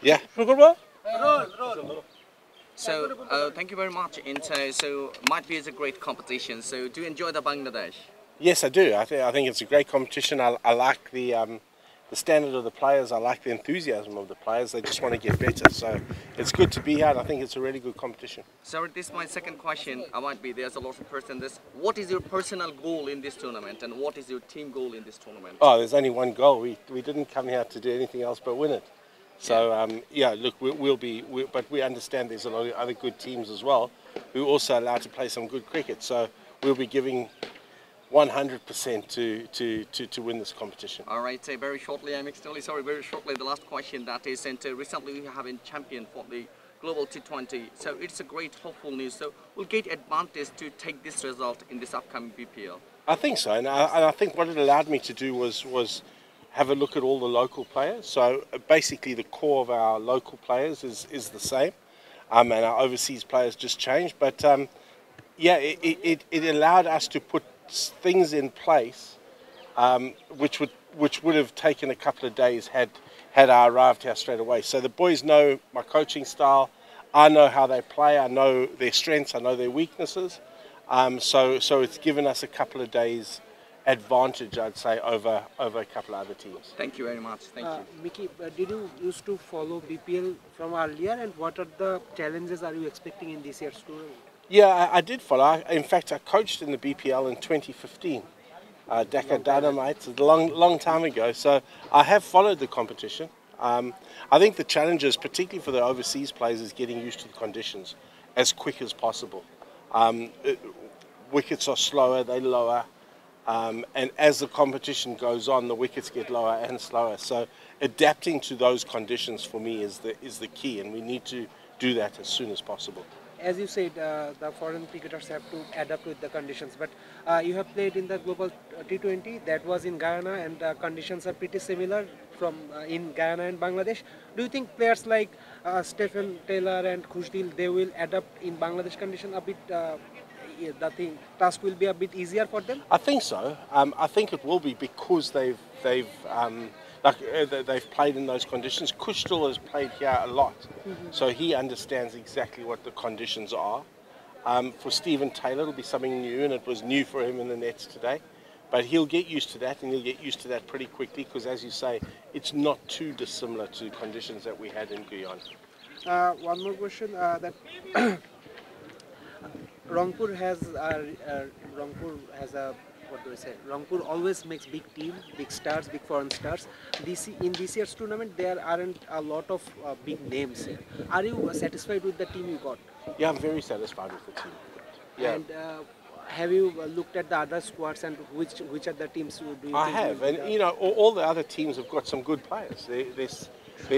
Yeah. So, thank you very much. And so, might be it's a great competition. So, do you enjoy the Bangladesh? Yes, I do. I think it's a great competition. I like the standard of the players. I like the enthusiasm of the players. They just want to get better. So it's good to be here. And I think it's a really good competition. So, this is my second question. I might be there's a lot of person. This. What is your personal goal in this tournament, and what is your team goal in this tournament? Oh, there's only one goal. We didn't come here to do anything else but win it. So yeah, look, but we understand there's a lot of other good teams as well who are also allowed to play some good cricket. So we'll be giving 100% to win this competition. All right, very shortly, I'm extremely sorry, very shortly, the last question that is, and recently we have been champion for the Global T20, so it's a great hopeful news. So we'll get advantage to take this result in this upcoming BPL. I think so, and I think what it allowed me to do was have a look at all the local players. So basically the core of our local players is the same, and our overseas players just changed. But yeah, it allowed us to put things in place which would have taken a couple of days had I arrived here straight away. So the boys know my coaching style. I know how they play. I know their strengths. I know their weaknesses. So it's given us a couple of days advantage, I'd say, over a couple of other teams. Thank you very much. Thank you. Mickey, did you used to follow BPL from earlier, and what are the challenges are you expecting in this year's tournament? Yeah, I did follow. In fact, I coached in the BPL in 2015. Dhaka Dynamite, a long time ago. So I have followed the competition. I think the challenges, particularly for the overseas players, is getting used to the conditions as quick as possible. Wickets are slower, they're lower, and as the competition goes on, the wickets get lower and slower. So adapting to those conditions for me is the key, and we need to do that as soon as possible. As you said, the foreign cricketers have to adapt with the conditions, but you have played in the Global T20, that was in Guyana, and the conditions are pretty similar from in Guyana and Bangladesh. Do you think players like Stephen Taylor and Khushdil, they will adapt in Bangladesh condition a bit? The task will be a bit easier for them? I think so. I think it will be because they've played in those conditions. Khushdil has played here a lot, so he understands exactly what the conditions are. For Stephen Taylor, it'll be something new, and it was new for him in the nets today. But he'll get used to that, and he'll get used to that pretty quickly because, as you say, it's not too dissimilar to conditions that we had in Guyana. One more question that Rangpur has a what do I say? Rangpur always makes big team, big stars, big foreign stars. In this year's tournament, there aren't a lot of big names here. Are you satisfied with the team you got? Yeah, I'm very satisfied with the team. Yeah. And have you looked at the other squads and which are the teams do you think? I have, and you know, all the other teams have got some good players. There's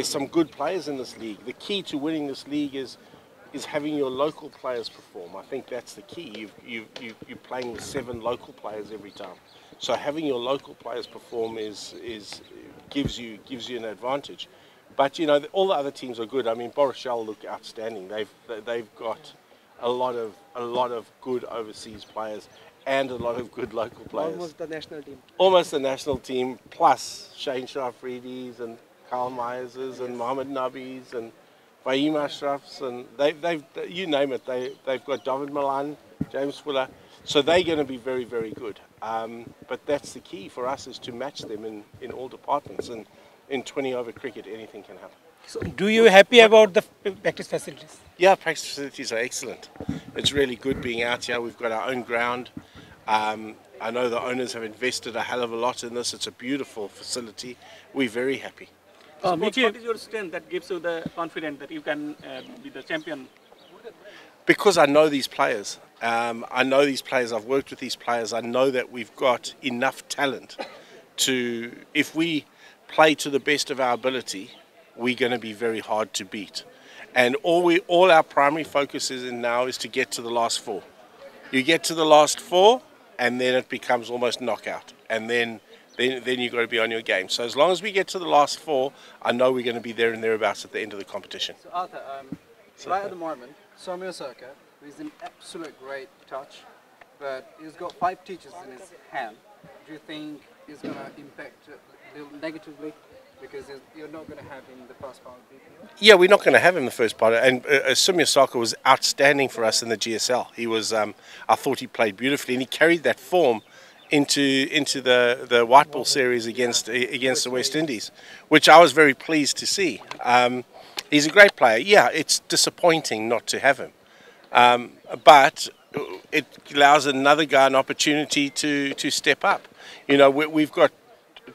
some good players in this league. The key to winning this league is having your local players perform. I think that's the key. You're playing with 7 local players every time, so having your local players perform gives you an advantage. But you know, all the other teams are good. I mean, Bhorer look outstanding. They've got a lot of good overseas players and a lot of good local players. Almost the national team. Almost the national team, plus Shane Shafridis and Karl Meyerses and Mohammed Nabis and Fahim Ashrafs, and they've you name it. They've got David Malan, James Fuller, so they're going to be very, very good. But that's the key for us, is to match them in all departments. And in 20 over cricket, anything can happen. So, do you happy about the practice facilities? Yeah, practice facilities are excellent. It's really good being out here. We've got our own ground. I know the owners have invested a hell of a lot in this. It's a beautiful facility. We're very happy. So what is your strength that gives you the confidence that you can be the champion? Because I know these players. I've worked with these players. I know that we've got enough talent to, if we play to the best of our ability, we're going to be very hard to beat. And all our primary focus is now is to get to the last 4. You get to the last 4, and then it becomes almost knockout. And then you've got to be on your game. So as long as we get to the last 4, I know we're going to be there and thereabouts at the end of the competition. So Arthur, right at the moment, Sommo is an absolute great touch, but he's got 5 teachers in his hand. Do you think it's going to impact negatively? Because you're not going to have him in the first part of BPL. Yeah, we're not going to have him the first part. And Sommo Saka was outstanding for us in the GSL. He was, I thought he played beautifully, and he carried that form into the white ball series against the West Indies, which I was very pleased to see. He's a great player. Yeah, it's disappointing not to have him, but it allows another guy an opportunity to step up. You know, we've got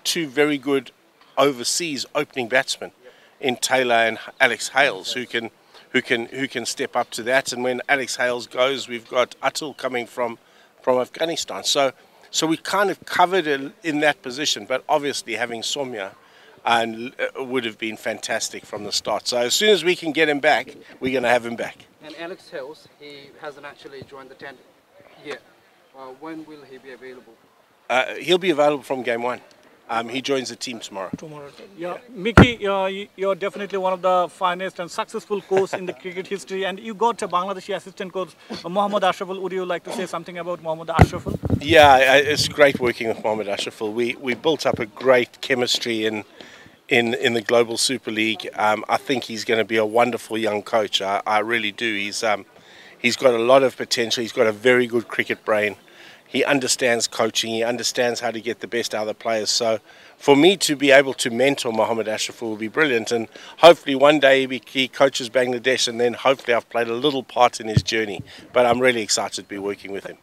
two very good overseas opening batsmen in Taylor and Alex Hales who can step up to that. And when Alex Hales goes, we've got Arther coming from Afghanistan. So we kind of covered it in that position, but obviously having Sommo would have been fantastic from the start. So as soon as we can get him back, we're going to have him back. And Alex Hales, he hasn't actually joined the tent yet. When will he be available? He'll be available from game one. He joins the team tomorrow. Yeah, Mickey, you're definitely one of the finest and successful coaches in the cricket history, and you got a Bangladeshi assistant coach, Mohammad Ashraful. Would you like to say something about Mohammad Ashraful? Yeah, it's great working with Mohammad Ashraful. We built up a great chemistry in the Global Super League. I think he's going to be a wonderful young coach. I really do. He's got a lot of potential. He's got a very good cricket brain. He understands coaching. He understands how to get the best out of the players. So for me to be able to mentor Mohammad Ashraful will be brilliant. And hopefully one day he coaches Bangladesh, and then hopefully I've played a little part in his journey. But I'm really excited to be working with him.